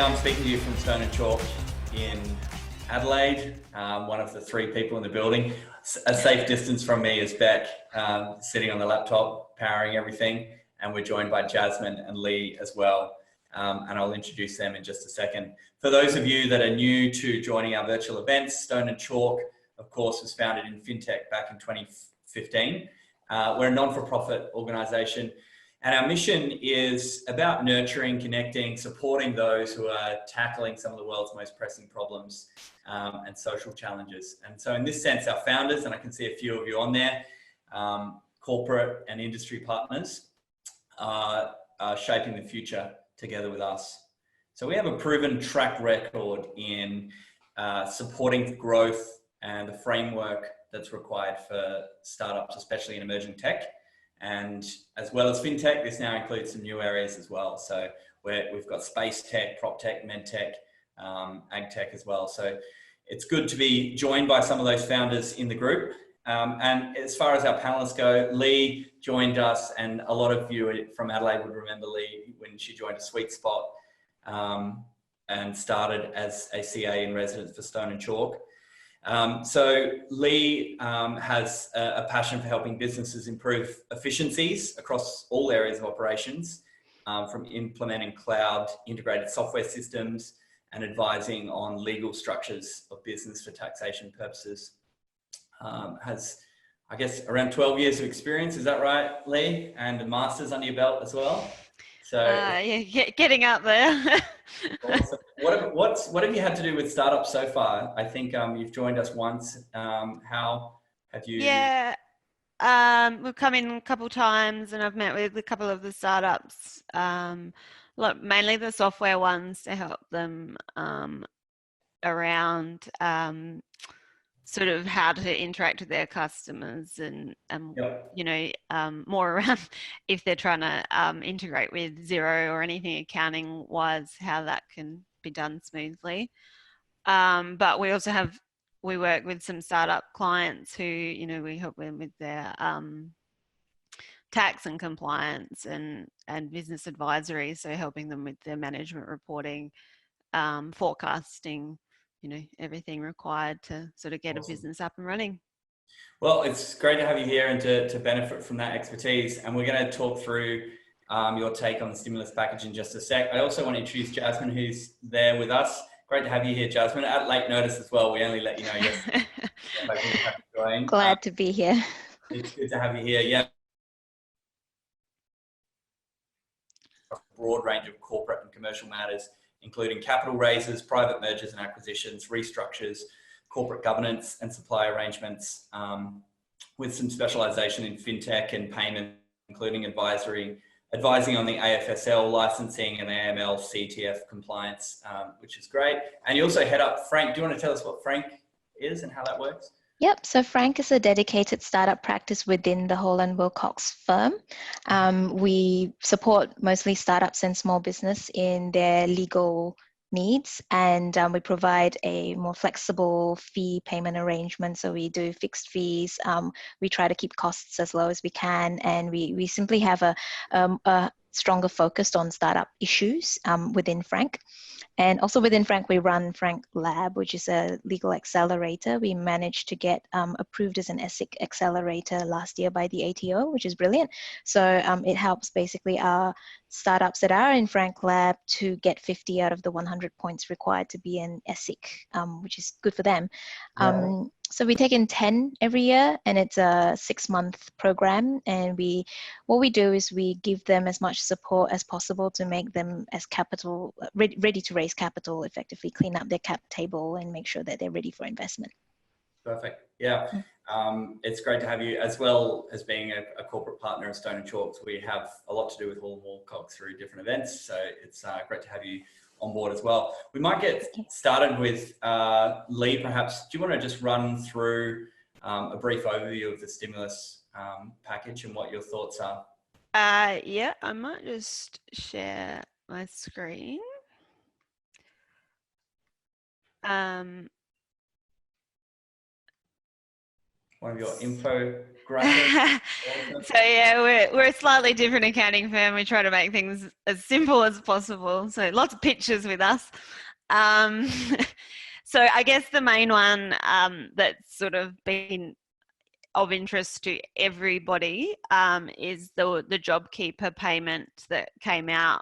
I'm speaking to you from Stone and Chalk in Adelaide, one of the 3 people in the building. A safe distance from me is Beck, sitting on the laptop, powering everything. And we're joined by Jasmine and Lee as well. And I'll introduce them in just a second. For those of you that are new to joining our virtual events, Stone and Chalk, of course, was founded in FinTech back in 2015. We're a non-for-profit organisation. And our mission is about nurturing, connecting, supporting those who are tackling some of the world's most pressing problems and social challenges. And so in this sense, our founders, and I can see a few of you on there, corporate and industry partners are shaping the future together with us. So we have a proven track record in supporting growth and the framework that's required for startups, especially in emerging tech. And as well as fintech, this now includes some new areas as well. So we've got space tech, prop tech, med tech, ag tech as well. So it's good to be joined by some of those founders in the group. And as far as our panelists go, Lee joined us, and a lot of you from Adelaide would remember Lee when she joined a sweet spot and started as a CA in residence for Stone and Chalk. So Lee has a passion for helping businesses improve efficiencies across all areas of operations, from implementing cloud integrated software systems and advising on legal structures of business for taxation purposes. Has, I guess, around 12 years of experience, is that right, Lee? And a master's under your belt as well? So yeah, getting up there. Awesome. What have you had to do with startups so far? I think you've joined us once. How have you? Yeah, we've come in a couple times, and I've met with a couple of the startups, mainly the software ones, to help them around sort of how to interact with their customers, and Yep. you know, more around if they're trying to integrate with Xero or anything accounting wise, how that can be done smoothly. But we also we work with some startup clients who, you know, we help them with their tax and compliance and business advisory, so helping them with their management reporting, forecasting, you know, everything required to sort of get Awesome. a business up and running. Well, it's great to have you here and to benefit from that expertise. And we're going to talk through your take on the stimulus package in just a sec. I also want to introduce Jasmine, who's there with us. Great to have you here, Jasmine. At late notice as well. We only let you know yesterday. Glad to be here. It's good to have you here. Yeah. A broad range of corporate and commercial matters, including capital raises, private mergers and acquisitions, restructures, corporate governance and supply arrangements, with some specialisation in fintech and payment, including advising on the AFSL licensing and AML CTF compliance, which is great. And you also head up Frank. Do you want to tell us what Frank is and how that works? Yep, so Frank is a dedicated startup practice within the Holland Wilcox firm. We support mostly startups and small business in their legal needs, and we provide a more flexible fee payment arrangement. So we do fixed fees. We try to keep costs as low as we can, and we simply have a stronger focus on startup issues within Frank. And also within Frank, we run Frank Lab, which is a legal accelerator. We managed to get approved as an ESIC accelerator last year by the ATO, which is brilliant. So it helps basically our startups that are in Frank Lab to get 50 out of the 100 points required to be an ESIC, which is good for them. Yeah. So we take in 10 every year, and it's a 6-month program. And what we do is we give them as much support as possible to make them as capital ready to raise capital, effectively clean up their cap table and make sure that they're ready for investment. Perfect. Yeah. It's great to have you, as well as being a corporate partner of Stone and Chalk. We have a lot to do with Holland Wilcox through different events. So it's great to have you on board as well. We might get started with Lee, perhaps. Do you want to just run through a brief overview of the stimulus package and what your thoughts are? Yeah, I might just share my screen. One of your info graphic. So yeah, we're a slightly different accounting firm. We try to make things as simple as possible. So lots of pictures with us. Um, so I guess the main one that's sort of been of interest to everybody is the JobKeeper payment that came out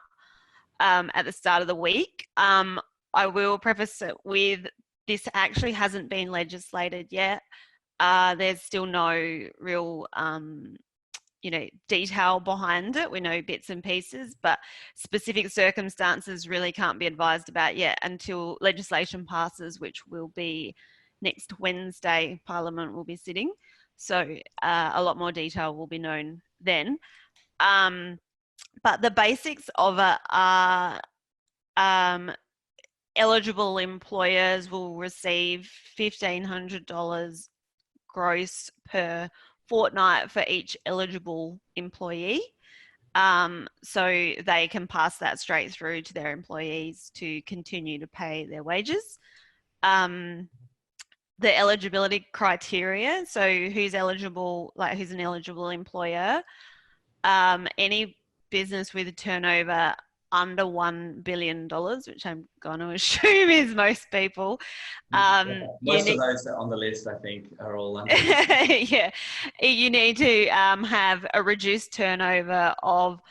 at the start of the week. I will preface it with this actually hasn't been legislated yet. There's still no real detail behind it. We know bits and pieces, but specific circumstances really can't be advised about yet until legislation passes, which will be next Wednesday. Parliament will be sitting, so a lot more detail will be known then. But the basics of it are eligible employers will receive $1,500 gross per fortnight for each eligible employee. So they can pass that straight through to their employees to continue to pay their wages. The eligibility criteria, so who's eligible, like who's an eligible employer, any business with a turnover under $1 billion, which I'm going to assume is most people. Most of those on the list, I think, are all under. Yeah, you need to have a reduced turnover of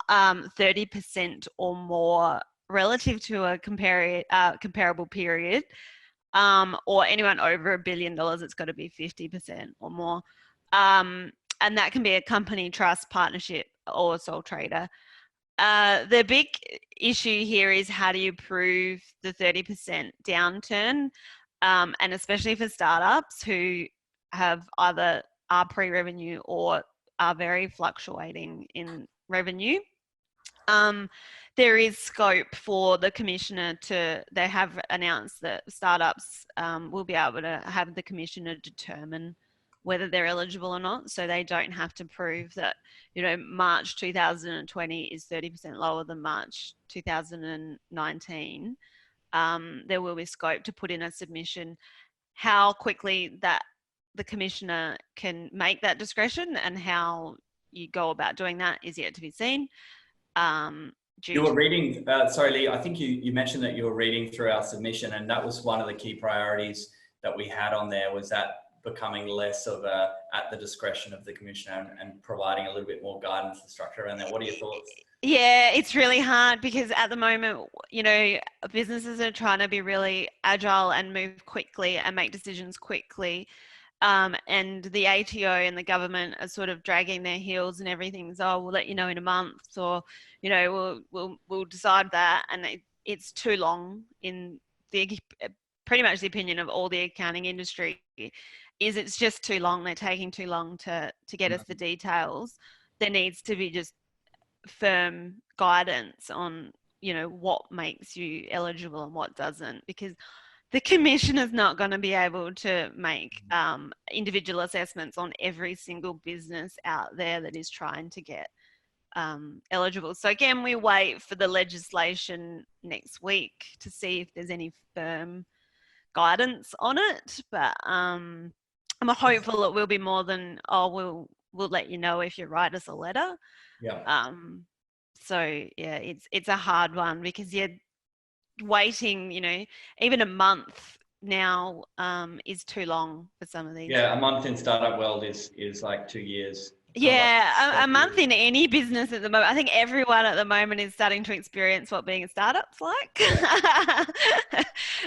30% or more relative to a comparable period, or anyone over $1 billion, it's got to be 50% or more. And that can be a company, trust, partnership, or sole trader. The big issue here is how do you prove the 30% downturn, and especially for startups who have either are pre-revenue or are very fluctuating in revenue. There is scope for the commissioner they have announced that startups will be able to have the commissioner determine whether they're eligible or not, so they don't have to prove that, March 2020 is 30% lower than March 2019. There will be scope to put in a submission. How quickly that the commissioner can make that discretion and how you go about doing that is yet to be seen. You were reading, sorry Lee, I think you mentioned that you were reading through our submission, and that was one of the key priorities that we had on there, was that becoming less of at the discretion of the commissioner and providing a little bit more guidance and structure around that. What are your thoughts? Yeah, it's really hard because at the moment, businesses are trying to be really agile and move quickly and make decisions quickly. And the ATO and the government are sort of dragging their heels, and everything's, we'll let you know in a month, or we'll decide that, and it's too long. In the pretty much the opinion of all the accounting industry is it's just too long. They're taking too long to get us the details. There needs to be just firm guidance on what makes you eligible and what doesn't, because the commissioner's not going to be able to make individual assessments on every single business out there that is trying to get eligible. So again, we wait for the legislation next week to see if there's any firm guidance on it. But I'm hopeful it will be more than, we'll let you know if you write us a letter. Yeah. So yeah, it's a hard one because you're waiting, even a month now is too long for some of these. Yeah, a month in startup world is like 2 years. Yeah, a month in any business at the moment. I think everyone at the moment is starting to experience what being a startup's like.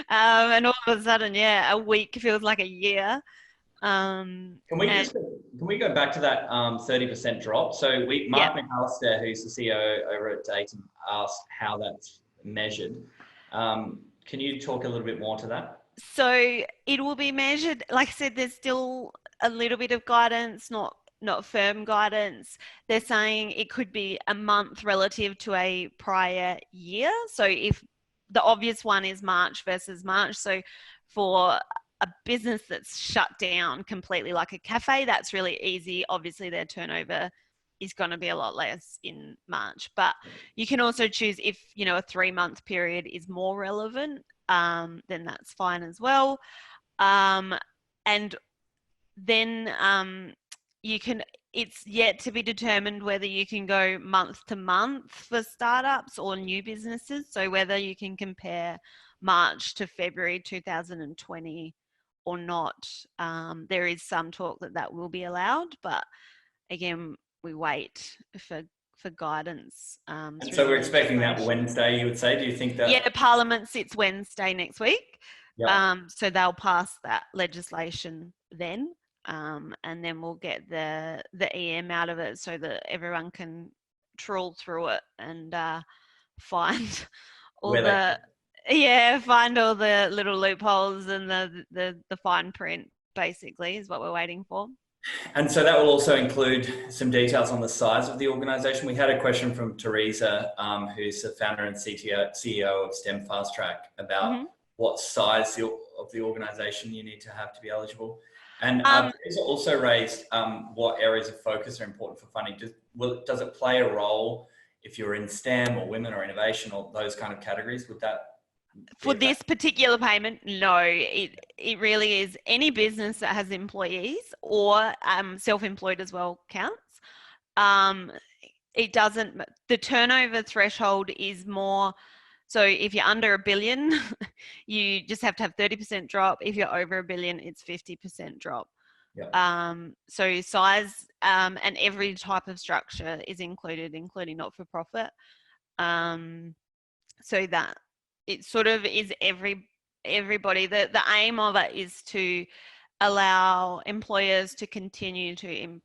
And all of a sudden, a week feels like a year. Can we go back to that 30% drop? So Mark McAllister, who's the CEO over at Dayton, asked how that's measured. Can you talk a little bit more to that? So it will be measured, like I said, there's still a little bit of guidance, not firm guidance. They're saying it could be a month relative to a prior year. So if the obvious one is March versus March, so for a business that's shut down completely, like a cafe, that's really easy. Obviously their turnover is going to be a lot less in March, but you can also choose if, a 3-month period is more relevant, then that's fine as well. And then you can, it's yet to be determined whether you can go month to month for startups or new businesses. So whether you can compare March to February 2020 or not. There is some talk that that will be allowed, but again, we wait for guidance. And Through so the we're expecting that legislation. Wednesday, you would say? Do you think that? Yeah, Parliament sits Wednesday next week. Yeah. So they'll pass that legislation then. And then we'll get the EM out of it so that everyone can trawl through it and find all Where find all the little loopholes and the fine print, basically, is what we're waiting for. And so that will also include some details on the size of the organisation. We had a question from Teresa, who's the founder and CEO of STEM Fast Track, about what size of the organisation you need to have to be eligible. And Teresa also raised what areas of focus are important for funding. Does it play a role if you're in STEM or women or innovation or those kind of categories? Would that for this particular payment? No, it really is any business that has employees or self-employed as well counts. It doesn't, the turnover threshold is more, so if you're under $1 billion, you just have to have 30% drop. If you're over $1 billion, it's 50% drop. Yeah. So size and every type of structure is included, including not-for-profit. So that it sort of is everybody. The aim of it is to allow employers to continue to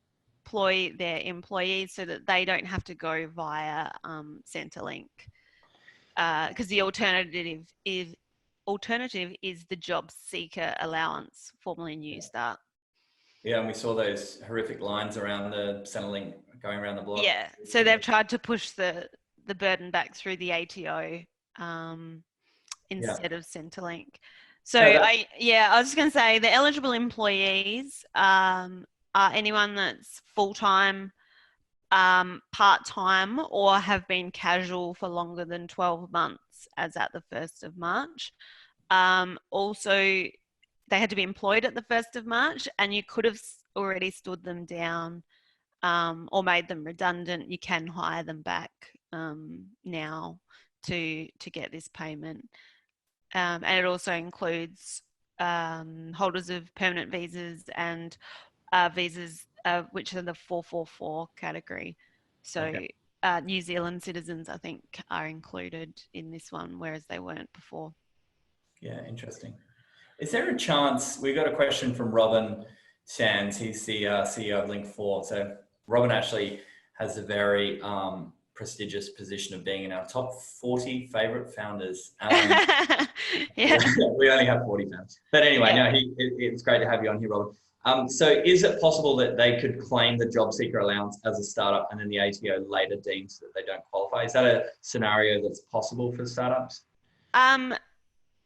employ their employees so that they don't have to go via Centrelink, because the alternative is the job seeker allowance, formerly New Start. Yeah, and we saw those horrific lines around the Centrelink going around the block. Yeah, so they've tried to push the burden back through the ATO instead of Centrelink. So I was just going to say the eligible employees are anyone that's full-time, part-time, or have been casual for longer than 12 months as at the 1st of March. Also, they had to be employed at the 1st of March, and you could have already stood them down or made them redundant. You can hire them back now to get this payment. And it also includes holders of permanent visas and visas which are the 444 category. So New Zealand citizens, I think, are included in this one, whereas they weren't before. Yeah, interesting. Is there a chance, we got a question from Robin Sands, he's the CEO of Link 4. So Robin actually has a very prestigious position of being in our top 40 favourite founders. Yeah. We only have 40 founders. But anyway, it's great to have you on here, Robin. So is it possible that they could claim the job seeker allowance as a startup and then the ATO later deems that they don't qualify? Is that a scenario that's possible for startups?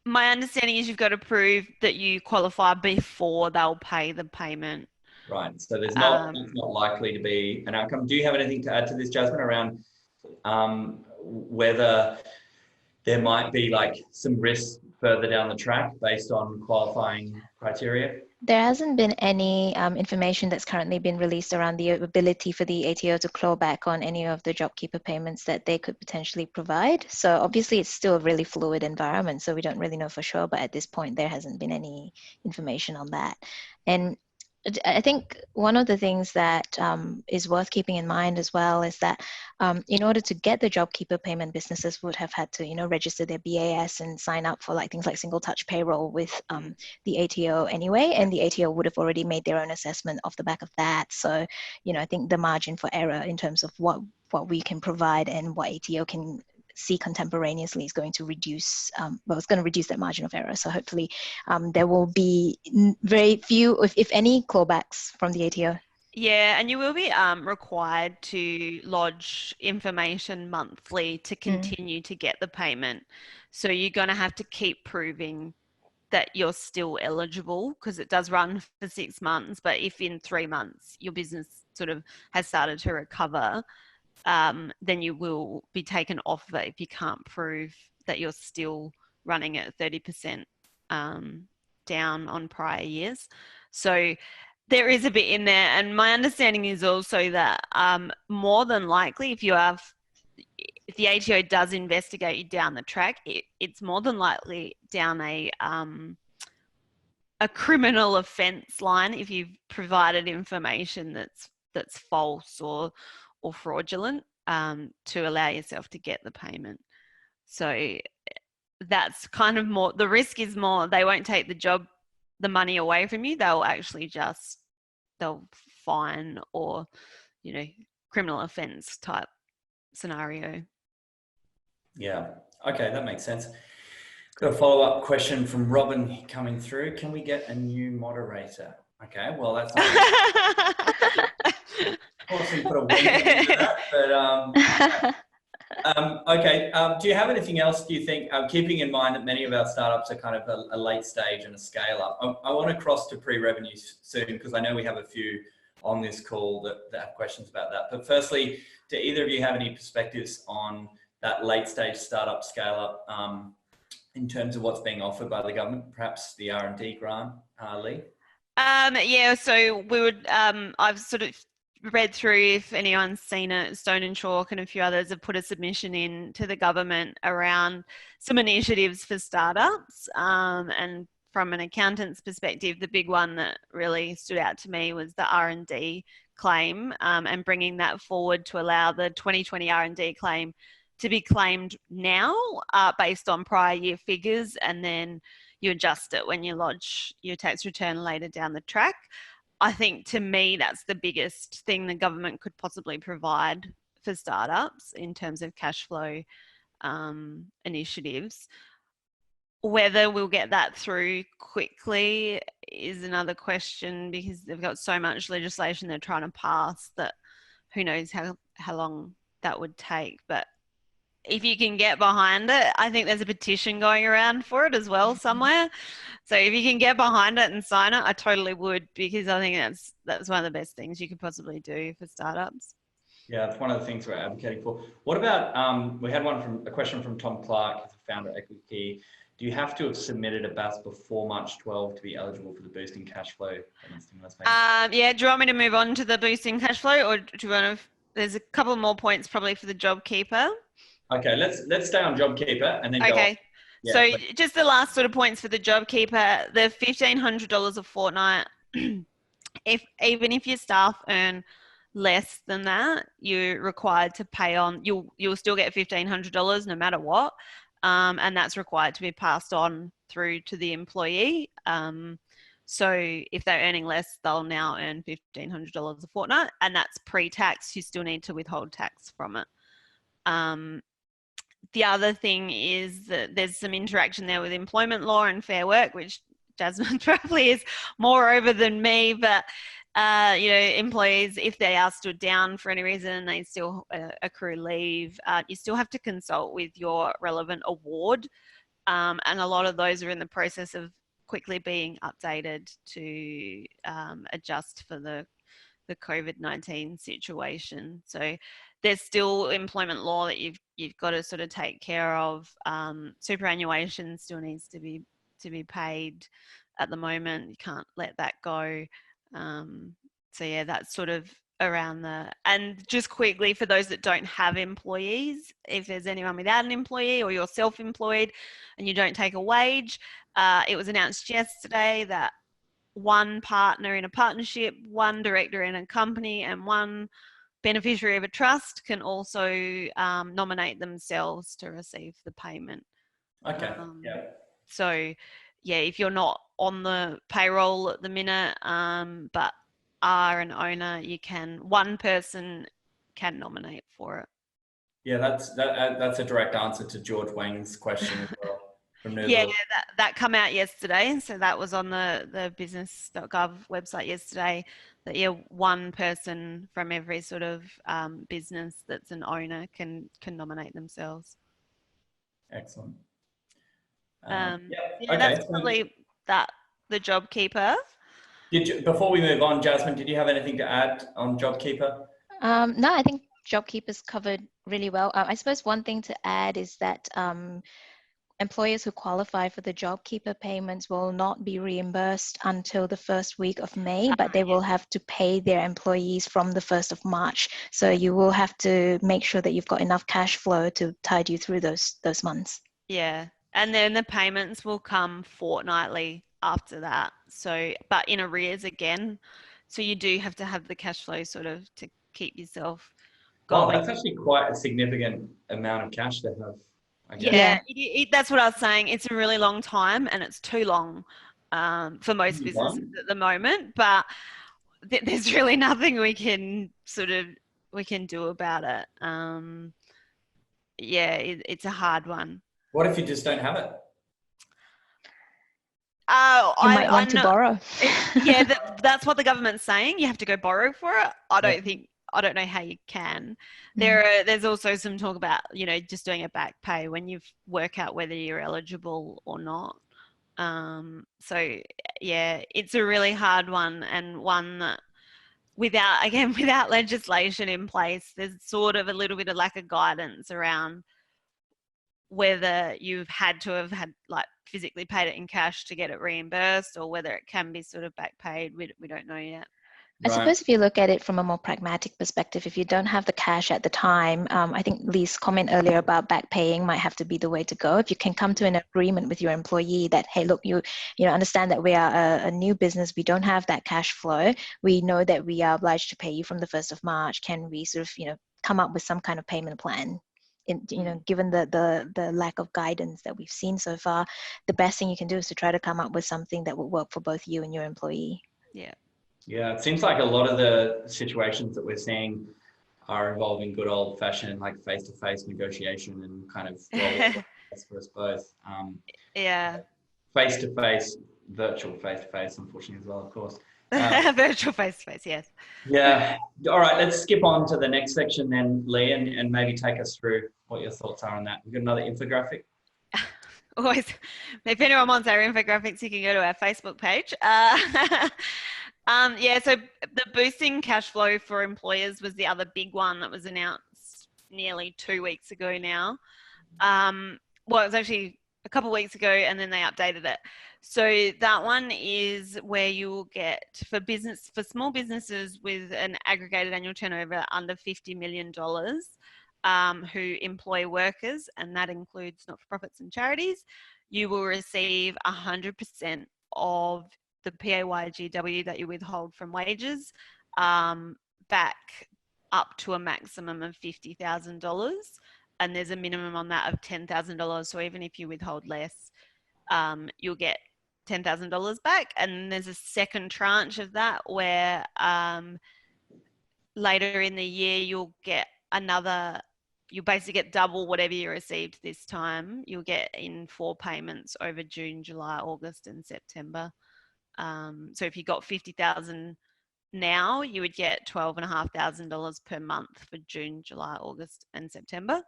My understanding is you've got to prove that you qualify before they'll pay the payment. Right. So there's not likely to be an outcome. Do you have anything to add to this, Jasmine, around whether there might be like some risks further down the track based on qualifying criteria? There hasn't been any information that's currently been released around the ability for the ATO to claw back on any of the JobKeeper payments that they could potentially provide. So obviously it's still a really fluid environment, so we don't really know for sure, but at this point there hasn't been any information on that. And I think one of the things that is worth keeping in mind as well is that in order to get the JobKeeper payment, businesses would have had to, register their BAS and sign up for things like single touch payroll with the ATO anyway, and the ATO would have already made their own assessment off the back of that. So, I think the margin for error in terms of what we can provide and what ATO can see contemporaneously is going to reduce, it's going to reduce that margin of error. So hopefully there will be very few, if any, clawbacks from the ATO. Yeah, and you will be required to lodge information monthly to continue to get the payment. So you're going to have to keep proving that you're still eligible, because it does run for 6 months. But if in 3 months your business sort of has started to recover, then you will be taken off of it if you can't prove that you're still running at 30% down on prior years. So There is a bit in there, and my understanding is also that more than likely, if the ATO does investigate you down the track, it's more than likely down a criminal offence line if you've provided information that's false or fraudulent to allow yourself to get the payment. So that's kind of more, the risk is more they won't take the money away from you. They'll actually they'll fine or, criminal offence type scenario. Yeah. Okay, that makes sense. Got a follow-up question from Robin coming through. Can we get a new moderator? Okay, well, that's not of course we put a week into that, but okay. Do you have anything else, do you think, keeping in mind that many of our startups are kind of a late stage and a scale up? I want to cross to pre-revenue soon because I know we have a few on this call that have questions about that. But firstly, do either of you have any perspectives on that late stage startup scale up in terms of what's being offered by the government, perhaps the R&D grant, Lee? Yeah, so we would, I've sort of read through, if anyone's seen it, Stone and Chalk and a few others have put a submission in to the government around some initiatives for startups. And from an accountant's perspective, the big one that really stood out to me was the R&D claim, and bringing that forward to allow the 2020 R&D claim to be claimed now based on prior year figures, and then you adjust it when you lodge your tax return later down the track. I think, to me, that's the biggest thing the government could possibly provide for startups in terms of cash flow initiatives. Whether we'll get that through quickly is another question, because they've got so much legislation they're trying to pass that who knows how long that would take. But if you can get behind it, I think there's a petition going around for it as well somewhere. So if you can get behind it and sign it, I totally would, because I think that's one of the best things you could possibly do for startups. Yeah, it's one of the things we're advocating for. What about, we had a question from Tom Clark, founder at Equity. Do you have to have submitted a BAS before March 12 to be eligible for the boosting cash flow and stimulus payment? Yeah, do you want me to move on to the boosting cash flow, or do you want to, there's a couple more points probably for the JobKeeper. Okay, let's stay on JobKeeper and then go on. Yeah, so please. Just the last sort of points for the JobKeeper, the $1,500 a fortnight, even if your staff earn less than that, you're required to pay on, you'll still get $1,500 no matter what, and that's required to be passed on through to the employee. So if they're earning less, they'll now earn $1,500 a fortnight, and that's pre-tax. You still need to withhold tax from it. The other thing is that there's some interaction there with employment law and fair work, which Jasmine probably is more over than me, but employees, if they are stood down for any reason, they still accrue leave. You still have to consult with your relevant award, and a lot of those are in the process of quickly being updated to adjust for the COVID-19 situation. So there's still employment law that you've got to sort of take care of. Superannuation still needs to be paid at the moment. You can't let that go. So yeah, that's sort of around and just quickly for those that don't have employees, if there's anyone without an employee or you're self-employed and you don't take a wage, it was announced yesterday that one partner in a partnership, one director in a company, and one beneficiary of a trust can also nominate themselves to receive the payment. Okay. Yeah. So yeah, if you're not on the payroll at the minute, but are an owner, one person can nominate for it. Yeah, that's a direct answer to George Wang's question as well. Yeah, that come out yesterday. So that was on the business.gov website yesterday, that one person from every sort of business that's an owner can nominate themselves. Excellent. Okay. That's probably the JobKeeper. Before we move on, Jasmine, did you have anything to add on JobKeeper? No, I think JobKeeper's covered really well. I suppose one thing to add is that employers who qualify for the JobKeeper payments will not be reimbursed until the first week of May, but they will have to pay their employees from the 1st of March. So you will have to make sure that you've got enough cash flow to tide you through those months. Yeah. And then the payments will come fortnightly after that. So, but in arrears again. So you do have to have the cash flow sort of to keep yourself Wow, going. that's actually quite a significant amount of cash to have, I guess. Yeah, that's what I was saying. It's a really long time, and it's too long for most businesses at the moment. But there's really nothing we can do about it. Yeah, it's a hard one. What if you just don't have it? You might want to borrow. Yeah, that's what the government's saying. You have to go borrow for it. I don't know how you can. There's also some talk about, just doing a back pay when you work out whether you're eligible or not. So yeah, it's a really hard one, and one that without legislation in place, there's sort of a little bit of lack of guidance around whether you've had to have had like physically paid it in cash to get it reimbursed, or whether it can be sort of back paid. We don't know yet. I suppose if you look at it from a more pragmatic perspective, if you don't have the cash at the time, I think Lee's comment earlier about back paying might have to be the way to go. If you can come to an agreement with your employee that, hey, look, you understand that we are a new business, we don't have that cash flow, we know that we are obliged to pay you from the 1st of March. Can we sort of, come up with some kind of payment plan? Given the lack of guidance that we've seen so far, the best thing you can do is to try to come up with something that will work for both you and your employee. Yeah, it seems like a lot of the situations that we're seeing are involving good old-fashioned like face-to-face negotiation and kind of for us both. Face-to-face, virtual face-to-face, unfortunately as well, of course. Virtual face-to-face, yes. Yeah. All right, let's skip on to the next section then, Lee, and maybe take us through what your thoughts are on that. We've got another infographic. Always, if anyone wants our infographics, you can go to our Facebook page. So the boosting cash flow for employers was the other big one that was announced nearly 2 weeks ago now. Well, it was actually a couple of weeks ago, and then they updated it. So that one is where you will get for small businesses with an aggregated annual turnover under $50 million who employ workers, and that includes not-for-profits and charities, you will receive 100% of the PAYGW that you withhold from wages back up to a maximum of $50,000. And there's a minimum on that of $10,000. So even if you withhold less, you'll get $10,000 back. And there's a second tranche of that where later in the year, you'll basically get double whatever you received this time. You'll get in 4 payments over June, July, August, and September. So if you got $50,000 now, you would get $12,500 per month for June, July, August, and September.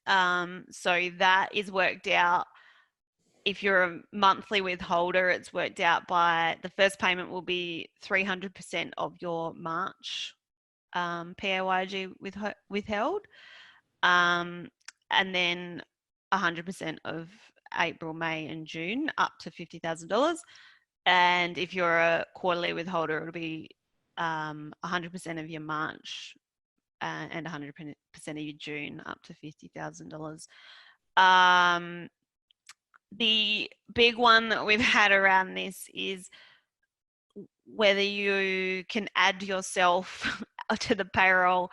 So that is worked out. If you're a monthly withholder, it's worked out by the first payment will be 300% of your March PAYG withheld, and then 100% of April, May, and June up to $50,000. And if you're a quarterly withholder, it'll be 100% of your March and 100% of your June up to $50,000. The big one that we've had around this is whether you can add yourself to the payroll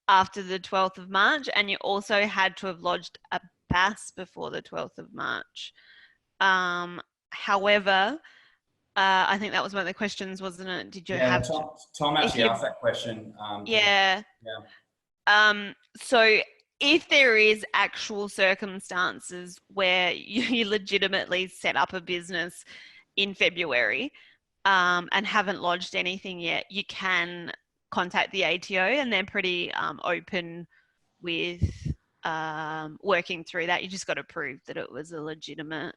after the 12th of March, and you also had to have lodged a BAS before the 12th of March. However, I think that was one of the questions, wasn't it? Did you have Tom actually asked that question. So if there is actual circumstances where you legitimately set up a business in February and haven't lodged anything yet, you can contact the ATO, and they're pretty open with working through that. You just got to prove that it was a legitimate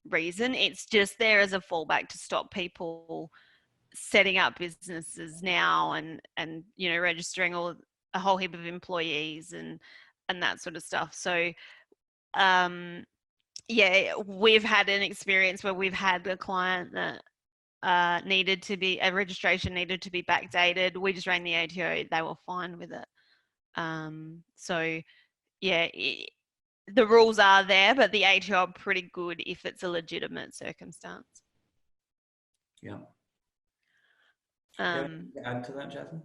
reason. It's just there as a fallback to stop people setting up businesses now and registering a whole heap of employees and that sort of stuff. So yeah, we've had an experience where we've had a client that a registration needed to be backdated. We just rang the ATO, they were fine with it. So yeah, the rules are there, but the ATO are pretty good if it's a legitimate circumstance. Yeah. To add to that, Jasmine?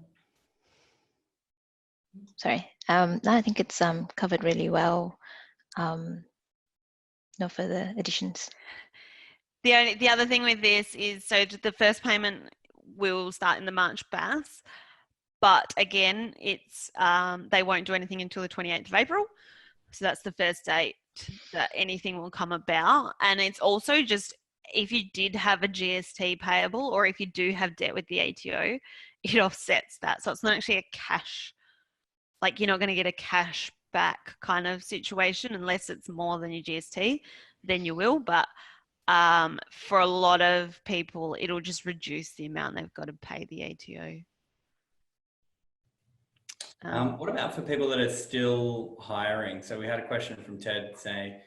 Sorry. No, I think it's covered really well. No further additions. The other thing with this is, so the first payment will start in the March BAS, but again, it's they won't do anything until the 28th of April. So that's the first date that anything will come about. And it's also just, if you did have a GST payable, or if you do have debt with the ATO, it offsets that. So it's not actually a cash, like you're not going to get a cash back kind of situation unless it's more than your GST, then you will. But for a lot of people, it'll just reduce the amount they've got to pay the ATO. What about for people that are still hiring? So we had a question from Ted saying,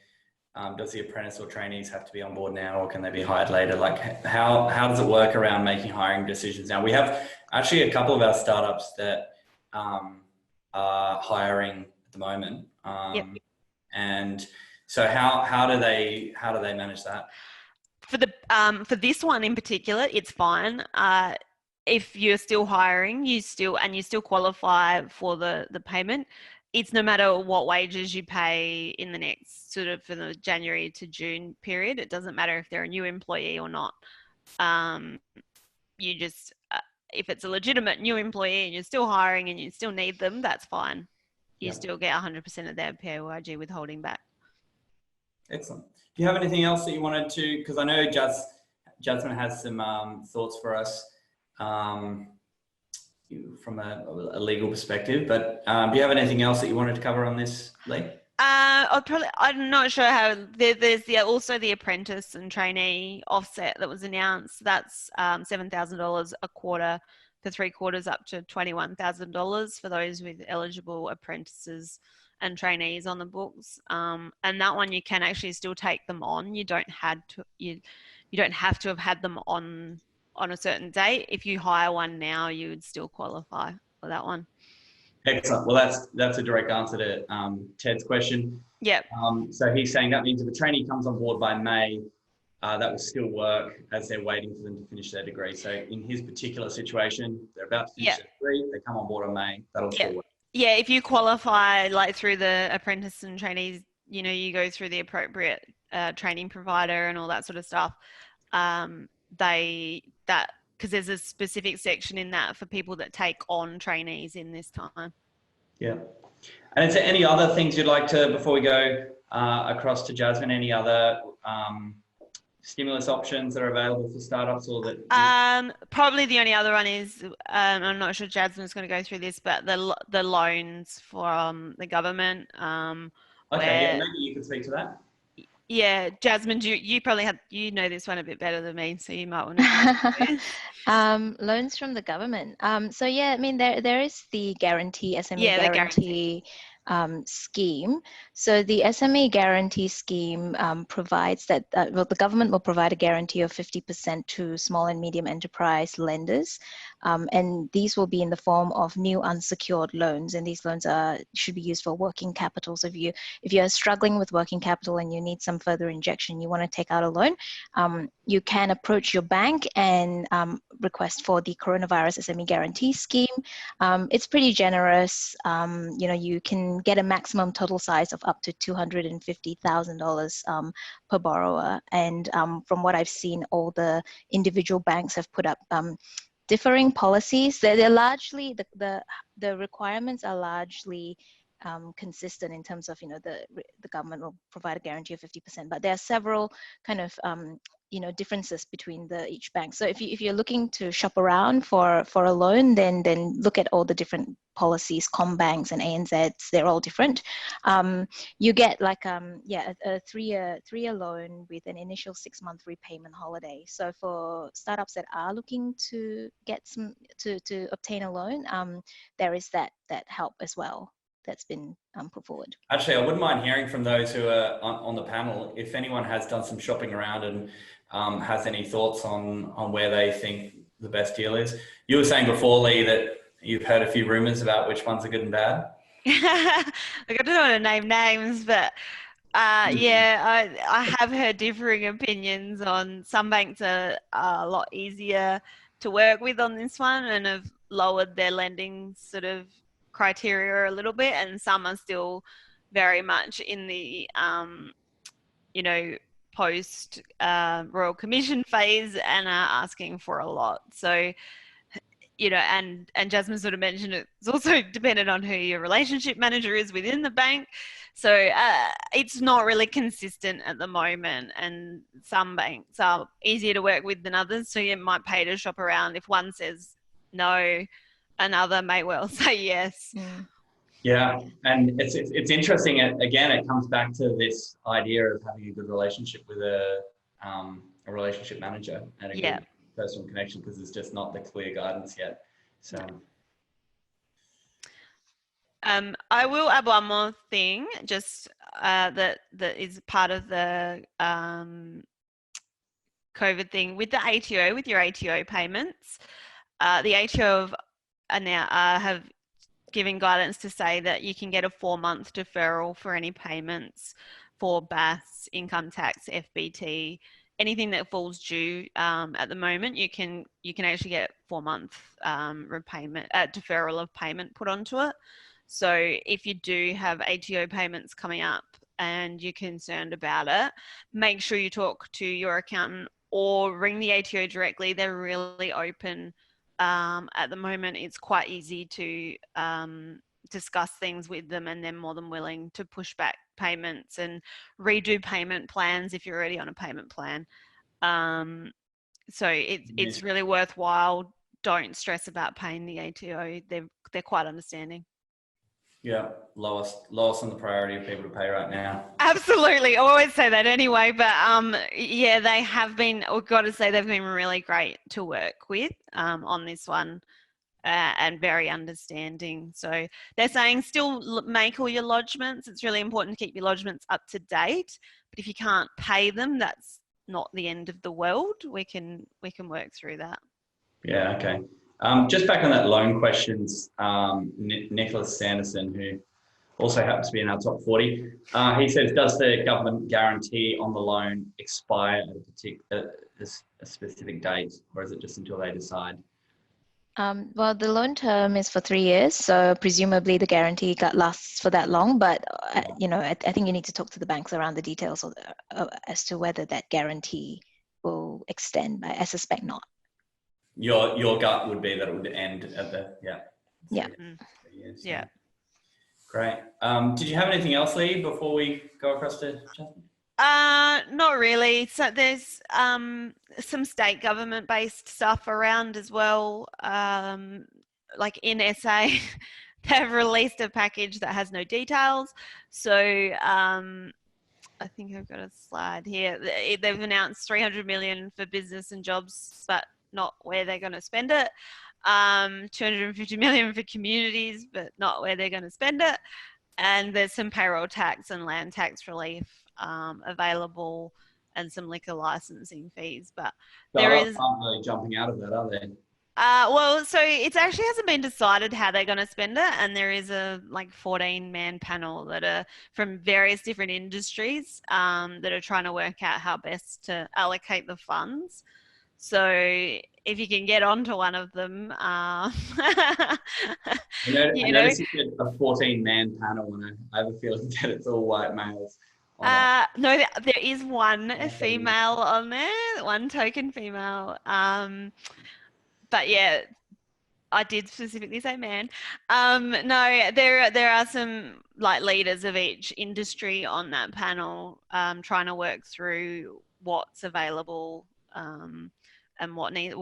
does the apprentice or trainees have to be on board now, or can they be hired later? Like how does it work around making hiring decisions now? We have actually a couple of our startups that are hiring at the moment. Yep. And so how do they manage that? For this one in particular, it's fine. If you're still hiring, you still qualify for the payment. It's no matter what wages you pay in the next sort of, for the January to June period. It doesn't matter if they're a new employee or not. You just, if it's a legitimate new employee and you're still hiring and you still need them, that's fine. You still get 100% of their PAYG withholding back. Excellent. Do you have anything else that you wanted to, because I know Jasmine has some thoughts for us from a legal perspective, but do you have anything else that you wanted to cover on this, Lee? I'm not sure how. There's also the apprentice and trainee offset that was announced. That's $7,000 a quarter for 3 quarters, up to $21,000 for those with eligible apprentices and trainees on the books. And that one you can actually still take them on. You don't have to have had them on a certain date. If you hire one now, you would still qualify for that one. Excellent. Well, that's a direct answer to Ted's question. Yep. So he's saying that means if a trainee comes on board by May, that will still work as they're waiting for them to finish their degree. So in his particular situation, they're about to finish their degree, they come on board on May, that'll still work. Yeah, if you qualify like through the apprentice and trainees, you go through the appropriate training provider and all that sort of stuff. Because there's a specific section in that for people that take on trainees in this time. Yeah. And is there any other things you'd like to, before we go across to Jasmine, any other stimulus options that are available for startups, or that? Probably the only other one is, I'm not sure Jasmine's going to go through this, but the loans from the government. Okay, yeah, maybe you could speak to that. Yeah, Jasmine, you probably you know this one a bit better than me, so you might want to. Loans from the government. So yeah, I mean there is the guarantee, SME guarantee scheme. So the SME guarantee scheme provides that the government will provide a guarantee of 50% to small and medium enterprise lenders, and these will be in the form of new unsecured loans, and these loans should be used for working capital. So if you're struggling with working capital and you need some further injection, you want to take out a loan, you can approach your bank and request for the coronavirus SME guarantee scheme. It's pretty generous. You can get a maximum total size of up to $250,000 per borrower. And from what I've seen, all the individual banks have put up differing policies. They're largely, the requirements are largely consistent in terms of, the government will provide a guarantee of 50%, but there are several kind of differences between each bank. So if you're looking to shop around for a loan, then look at all the different policies. Combanks and ANZs, they're all different. You get like a 3-year loan with an initial 6-month repayment holiday. So for startups that are looking to get to obtain a loan, there is that help as well. that's been put forward. Actually, I wouldn't mind hearing from those who are on the panel, if anyone has done some shopping around and has any thoughts on where they think the best deal is. You were saying before, Lee, that you've heard a few rumours about which ones are good and bad. Look, I don't want to name names, but yeah, I have heard differing opinions on some banks are a lot easier to work with on this one and have lowered their lending sort of criteria a little bit, and some are still very much in the you know, post Royal Commission phase and are asking for a lot. So, you know, and Jasmine sort of mentioned it's also dependent on who your relationship manager is within the bank. So it's not really consistent at the moment, and some banks are easier to work with than others. So you might pay to shop around. If one says no, another may well say yes. Yeah, and it's interesting. Again, it comes back to this idea of having a good relationship with a relationship manager and a good personal connection, because there's just not the clear guidance yet. So, I will add one more thing, just that is part of the COVID thing with the ATO, with your ATO payments. The ATO have given guidance to say that you can get a 4-month deferral for any payments for BAS, income tax, FBT, anything that falls due at the moment. You can actually get 4-month repayment deferral of payment put onto it. So if you do have ATO payments coming up and you're concerned about it, make sure you talk to your accountant or ring the ATO directly. They're really open. At the moment, it's quite easy to discuss things with them, and they're more than willing to push back payments and redo payment plans if you're already on a payment plan. So it's really worthwhile. Don't stress about paying the ATO. They're quite understanding. yeah, lowest on the priority of people to pay right now. Absolutely. I always say that anyway, but yeah, they have been, I've got to say, they've been really great to work with on this one, and very understanding. So they're saying still make all your lodgements. It's really important to keep your lodgements up to date, but if you can't pay them, that's not the end of the world. We can work through that. Yeah, okay. Just back on that loan questions, Nicholas Sanderson, who also happens to be in our top 40, he says, does the government guarantee on the loan expire at a specific date, or is it just until they decide? Well, the loan term is for 3 years, so presumably the guarantee lasts for that long. But you know, I think you need to talk to the banks around the details as to whether that guarantee will extend. But I suspect not. Your gut would be that it would end at the 3 years. Yeah. Great. Did you have anything else, Lee, before we go across to Jasmine? Not really. So there's some state government based stuff around as well. Like in SA, they've released a package that has no details. So I think I've got a slide here. They've announced 300 million for business and jobs, but not where they're going to spend it. 250 million for communities, but not where they're going to spend it. And there's some payroll tax and land tax relief available, and some liquor licensing fees. But there is aren't really jumping out of that, are they? well, so it actually hasn't been decided how they're going to spend it, and there is a 14-man panel that are from various different industries that are trying to work out how best to allocate the funds. So if you can get onto one of them, I noticed you did a 14-man panel, and I have a feeling that it's all white males. No, there is one female on there, one token female. But yeah, I did specifically say man. No, there are some leaders of each industry on that panel, trying to work through what's available, and what needs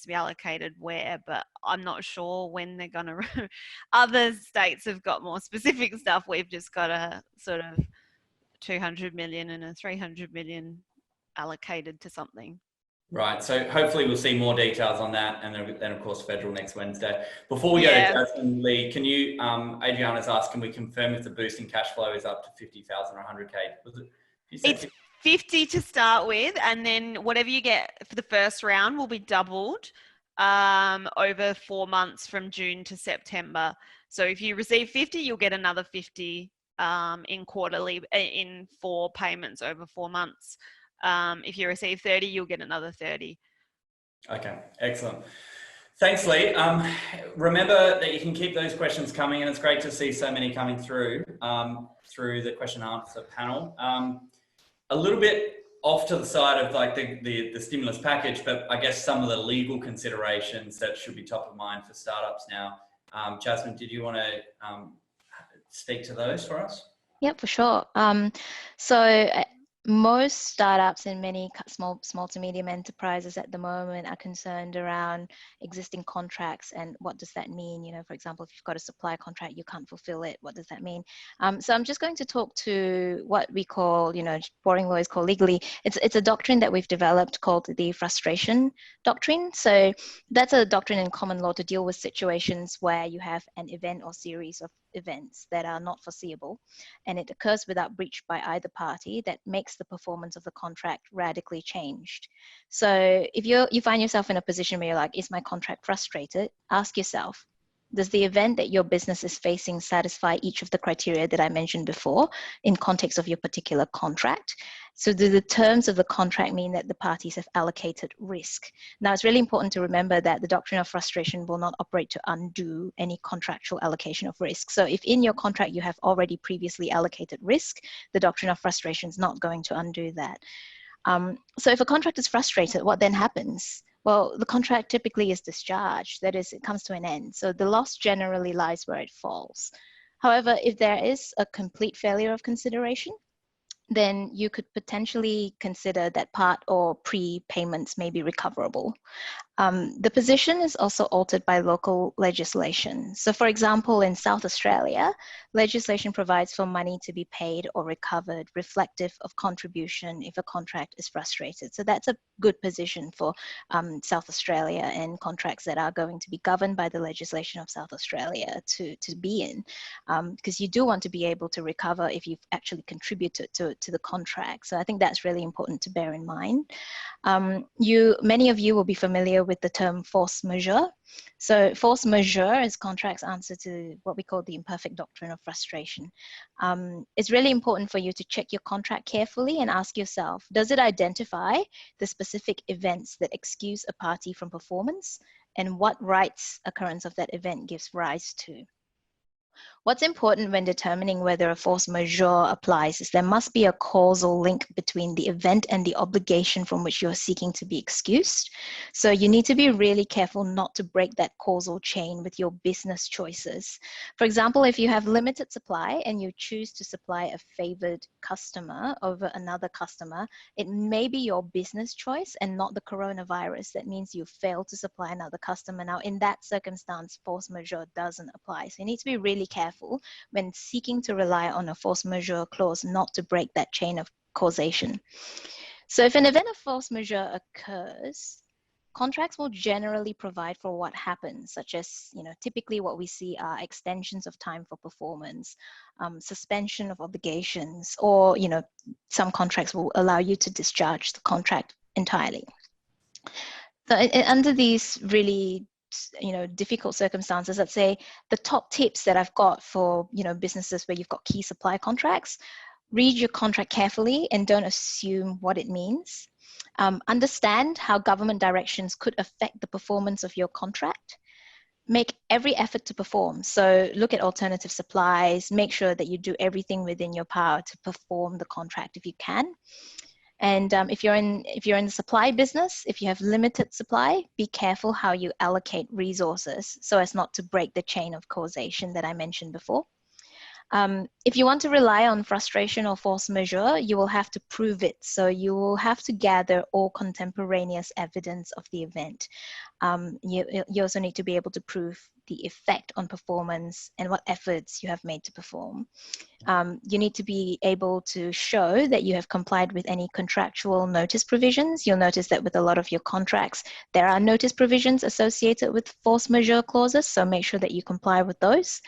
to be allocated where. But I'm not sure when they're going to. Other states have got more specific stuff. We've just got a sort of 200 million and a 300 million allocated to something. Right. So hopefully we'll see more details on that, and then of course federal next Wednesday. Before we go to Jasmine Lee, can you? Adriana's asked, can we confirm if the boost in cash flow is up to 50,000 or 100K? Was it? You said It's 50 to start with, and then whatever you get for the first round will be doubled over 4 months from June to September. So if you receive 50, you'll get another 50 in 4 payments over 4 months. If you receive 30, you'll get another 30. Okay, excellent. Thanks, Lee. Remember that you can keep those questions coming, and it's great to see so many coming through the question and answer panel. A little bit off to the side of like the stimulus package, but I guess some of the legal considerations that should be top of mind for startups now. Jasmine, did you want to speak to those for us? Yeah, for sure. Most startups and many small to medium enterprises at the moment are concerned around existing contracts and what does that mean? You know, for example, if you've got a supply contract, you can't fulfill it. What does that mean? So I'm just going to talk to what we call, you know, boring lawyers call legally. It's a doctrine that we've developed called the frustration doctrine. So that's a doctrine in common law to deal with situations where you have an event or series of events that are not foreseeable and it occurs without breach by either party that makes the performance of the contract radically changed. So if you find yourself in a position where you're like, is my contract frustrated? Ask yourself, does the event that your business is facing satisfy each of the criteria that I mentioned before in context of your particular contract? So do the terms of the contract mean that the parties have allocated risk? Now, it's really important to remember that the doctrine of frustration will not operate to undo any contractual allocation of risk. So if in your contract you have already previously allocated risk, the doctrine of frustration is not going to undo that. So if a contract is frustrated, what then happens? Well, the contract typically is discharged. That is, it comes to an end. So the loss generally lies where it falls. However, if there is a complete failure of consideration, then you could potentially consider that part or prepayments may be recoverable. The position is also altered by local legislation. So for example, in South Australia, legislation provides for money to be paid or recovered reflective of contribution if a contract is frustrated. So that's a good position for South Australia and contracts that are going to be governed by the legislation of South Australia to be in, because you do want to be able to recover if you've actually contributed to the contract. So I think that's really important to bear in mind. Many of you will be familiar with the term force majeure. So force majeure is contract's answer to what we call the imperfect doctrine of frustration. It's really important for you to check your contract carefully and ask yourself, does it identify the specific events that excuse a party from performance and what rights occurrence of that event gives rise to? What's important when determining whether a force majeure applies is there must be a causal link between the event and the obligation from which you're seeking to be excused. So you need to be really careful not to break that causal chain with your business choices. For example, if you have limited supply and you choose to supply a favored customer over another customer, it may be your business choice and not the coronavirus. That means you fail to supply another customer. Now, in that circumstance, force majeure doesn't apply. So you need to be really careful when seeking to rely on a force majeure clause not to break that chain of causation. So if an event of force majeure occurs, contracts will generally provide for what happens, such as, typically what we see are extensions of time for performance, suspension of obligations, or, some contracts will allow you to discharge the contract entirely. So under these really difficult circumstances, let's say the top tips that I've got for, businesses where you've got key supply contracts: read your contract carefully and don't assume what it means. Understand how government directions could affect the performance of your contract. Make every effort to perform. So look at alternative supplies, make sure that you do everything within your power to perform the contract if you can. And if you're in the supply business, if you have limited supply, be careful how you allocate resources so as not to break the chain of causation that I mentioned before. If you want to rely on frustration or force majeure, you will have to prove it. So you will have to gather all contemporaneous evidence of the event. You also need to be able to prove the effect on performance and what efforts you have made to perform. You need to be able to show that you have complied with any contractual notice provisions. You'll notice that with a lot of your contracts, there are notice provisions associated with force majeure clauses, so make sure that you comply with those.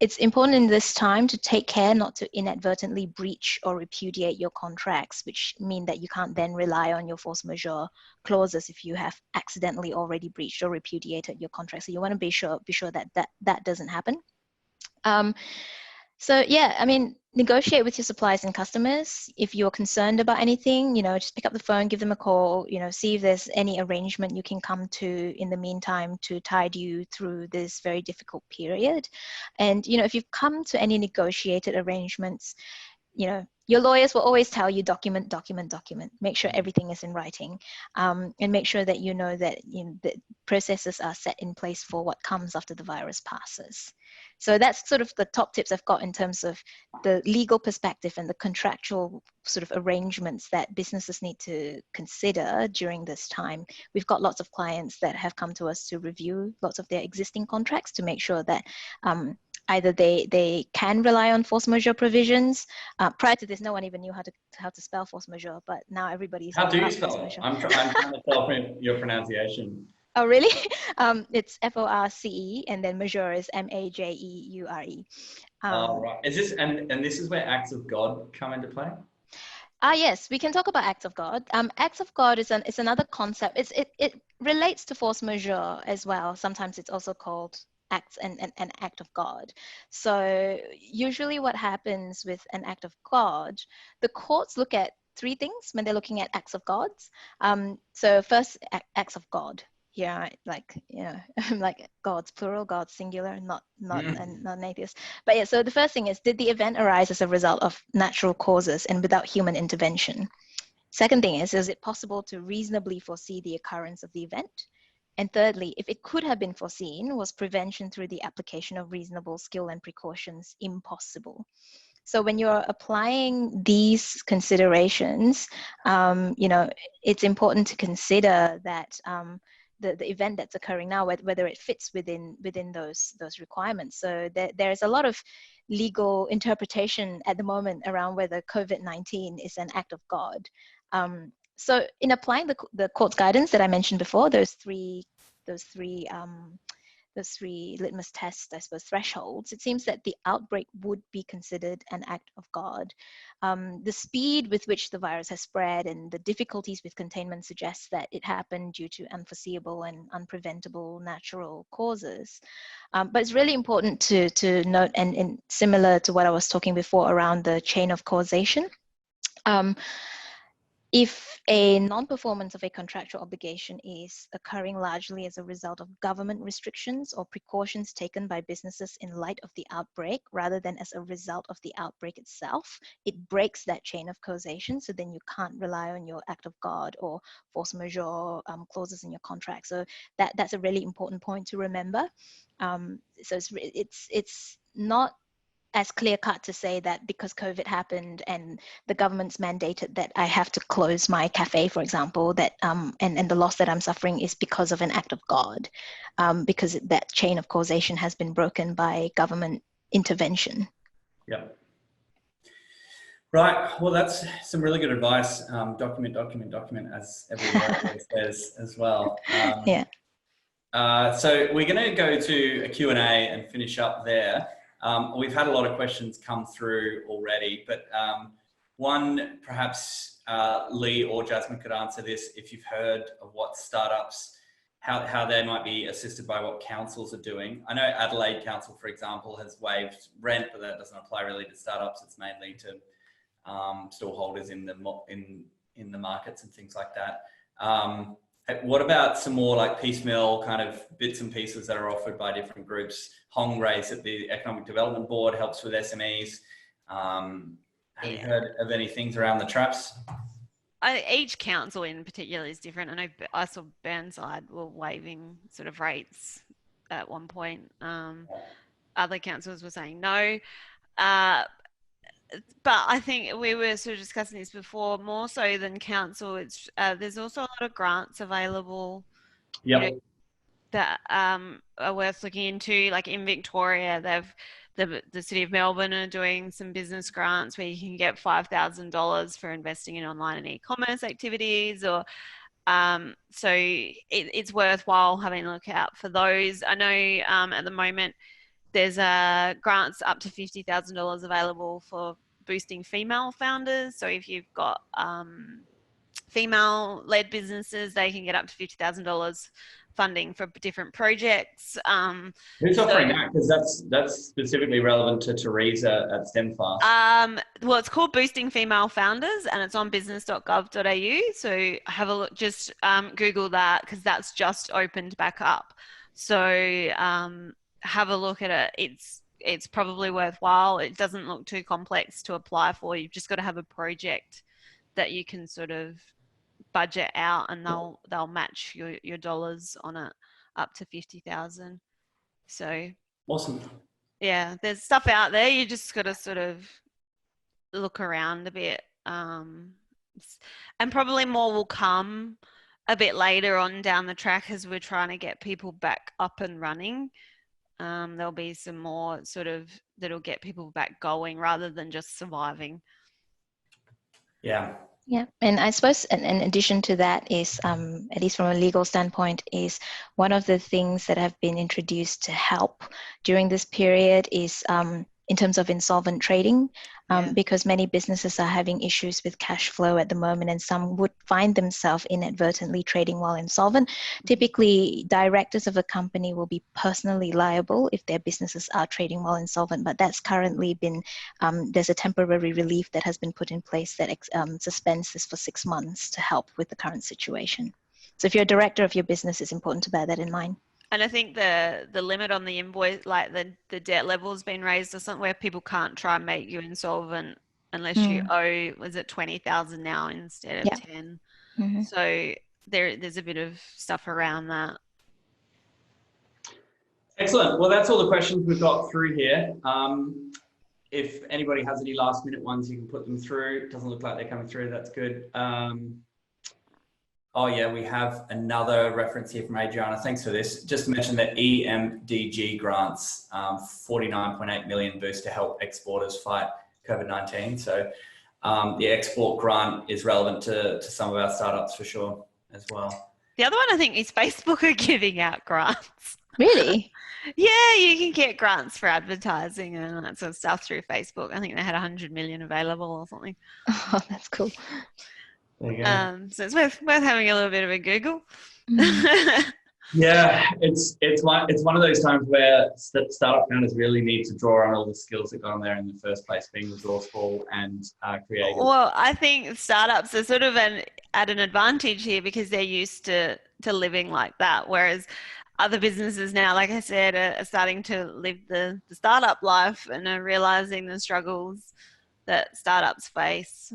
It's important in this time to take care not to inadvertently breach or repudiate your contracts, which mean that you can't then rely on your force majeure clauses if you have accidentally already breached or repudiated your contract. So you want to be sure that doesn't happen. So yeah, I mean, negotiate with your suppliers and customers. If you're concerned about anything, just pick up the phone, give them a call, see if there's any arrangement you can come to in the meantime to tide you through this very difficult period. And, if you've come to any negotiated arrangements, your lawyers will always tell you document. Make sure everything is in writing, and make sure that that the processes are set in place for what comes after the virus passes. So that's sort of the top tips I've got in terms of the legal perspective and the contractual sort of arrangements that businesses need to consider during this time. We've got lots of clients that have come to us to review lots of their existing contracts to make sure that either they can rely on force majeure provisions. Prior to this, no one even knew how to spell force majeure, but now everybody's How do you about force spell it? majeure. I'm trying to tell your pronunciation. Oh, really? It's FORCE, and then majeure is MAJEURE. Oh, right. Is this and this is where acts of God come into play? Yes, we can talk about acts of God. Acts of God is another concept. It relates to force majeure as well. Sometimes it's also called acts and an act of God. So usually what happens with an act of God, the courts look at three things when they're looking at acts of gods. So first, acts of God. Yeah, like like gods plural, gods singular, not an atheist. But yeah, so the first thing is, did the event arise as a result of natural causes and without human intervention? Second thing is it possible to reasonably foresee the occurrence of the event? And thirdly, if it could have been foreseen, was prevention through the application of reasonable skill and precautions impossible? So when you're applying these considerations, it's important to consider that the event that's occurring now, whether it fits within those requirements. So there's a lot of legal interpretation at the moment around whether COVID-19 is an act of God. So in applying the court's guidance that I mentioned before, those three litmus tests, I suppose, thresholds, it seems that the outbreak would be considered an act of God. The speed with which the virus has spread and the difficulties with containment suggests that it happened due to unforeseeable and unpreventable natural causes. But it's really important to note, and similar to what I was talking before around the chain of causation, if a non-performance of a contractual obligation is occurring largely as a result of government restrictions or precautions taken by businesses in light of the outbreak rather than as a result of the outbreak itself, it breaks that chain of causation. So then you can't rely on your act of God or force majeure clauses in your contract. So that's a really important point to remember. So it's not as clear cut to say that because COVID happened and the government's mandated that I have to close my cafe, for example, that and the loss that I'm suffering is because of an act of God, because that chain of causation has been broken by government intervention. Yeah. Right. Well, that's some really good advice. Document, as everyone says as well. Yeah. So we're going to go to a Q&A and finish up there. We've had a lot of questions come through already, but one, perhaps Lee or Jasmine could answer this if you've heard of what startups, how they might be assisted by what councils are doing. I know Adelaide Council, for example, has waived rent, but that doesn't apply really to startups. It's mainly to stallholders in the markets and things like that. What about some more like piecemeal kind of bits and pieces that are offered by different groups? Hong Race at the Economic Development Board helps with SMEs. Have you heard of any things around the traps? Each council in particular is different. I know I saw Burnside were waiving sort of rates at one point. other councils were saying no. But I think we were sort of discussing this before, more so than council. It's there's also a lot of grants available, you know, Yep. that are worth looking into. Like in Victoria, the City of Melbourne are doing some business grants where you can get $5,000 for investing in online and e-commerce activities, or so it's worthwhile having a look out for those. I know at the moment there's grants up to $50,000 available for boosting female founders. So if you've got female-led businesses, they can get up to $50,000 funding for different projects. Who's offering that? Because that's specifically relevant to Teresa at STEMfast. Well, it's called Boosting Female Founders, and it's on business.gov.au. So have a look, just Google that, because that's just opened back up. So have a look at it. It's probably worthwhile. It doesn't look too complex to apply for. You've just got to have a project that you can sort of budget out, and they'll match your dollars on it up to 50,000. So Awesome. yeah, there's stuff out there. You just got to sort of look around a bit, and probably more will come a bit later on down the track as we're trying to get people back up and running. There'll be some more sort of that'll get people back going rather than just surviving. Yeah. Yeah, and I suppose in addition to that is, at least from a legal standpoint, is one of the things that have been introduced to help during this period is in terms of insolvent trading, because many businesses are having issues with cash flow at the moment, and some would find themselves inadvertently trading while insolvent. Typically, directors of a company will be personally liable if their businesses are trading while insolvent, but that's currently been, there's a temporary relief that has been put in place that suspends this for 6 months to help with the current situation. So if you're a director of your business, it's important to bear that in mind. And I think the limit on the invoice, like the debt level has been raised or something, where people can't try and make you insolvent unless you owe, was it 20,000 now instead of 10? So there's a bit of stuff around that. Excellent. Well, that's all the questions we've got through here. If anybody has any last minute ones, you can put them through. It doesn't look like they're coming through. That's good. Oh yeah, we have another reference here from Adriana. Thanks for this. Just to mention that EMDG grants, 49.8 million boost to help exporters fight COVID-19. So the export grant is relevant to some of our startups for sure as well. The other one I think is Facebook are giving out grants. Really? Yeah, you can get grants for advertising and that sort of stuff through Facebook. I think they had 100 million available or something. Oh, that's cool. There you go. So it's worth having a little bit of a Google. Yeah, it's one of those times where startup founders really need to draw on all the skills that got them there in the first place, being resourceful and creative. Well, I think startups are sort of at an advantage here because they're used to living like that, whereas other businesses now, like I said, are starting to live the startup life and are realizing the struggles that startups face.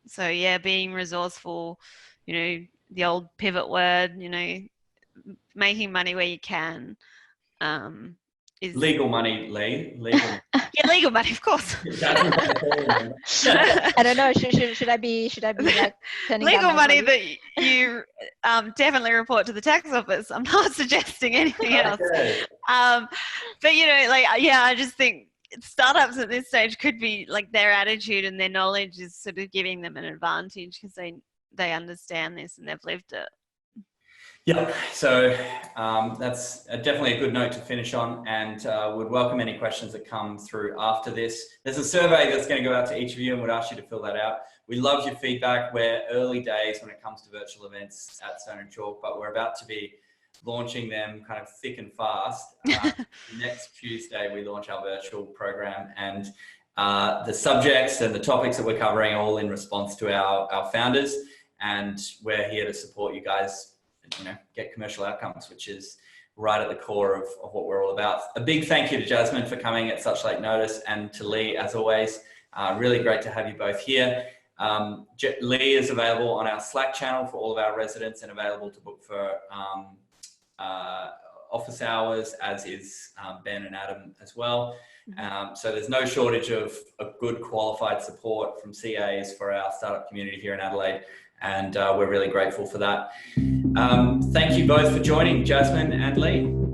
So yeah, being resourceful, the old pivot word, making money where you can, is legal money, Lee. Legal. Yeah, legal money, of course. I don't know. Should I be like turning legal down money that you definitely report to the tax office. I'm not suggesting anything else. Okay. But I just think startups at this stage could be like their attitude and their knowledge is sort of giving them an advantage because they understand this and they've lived it. Yeah, so that's definitely a good note to finish on, and would welcome any questions that come through after this. There's a survey that's going to go out to each of you and would ask you to fill that out. We love your feedback. We're early days when it comes to virtual events at Stone and Chalk, but we're about to be launching them kind of thick and fast. Next Tuesday, we launch our virtual program, and the subjects and the topics that we're covering are all in response to our founders, and we're here to support you guys, get commercial outcomes, which is right at the core of what we're all about. A big thank you to Jasmine for coming at such late notice, and to Lee, as always. Really great to have you both here. Lee is available on our Slack channel for all of our residents and available to book for office hours, as is Ben and Adam as well. So there's no shortage of good qualified support from CAs for our startup community here in Adelaide, and we're really grateful for that. Thank you both for joining, Jasmine and Lee.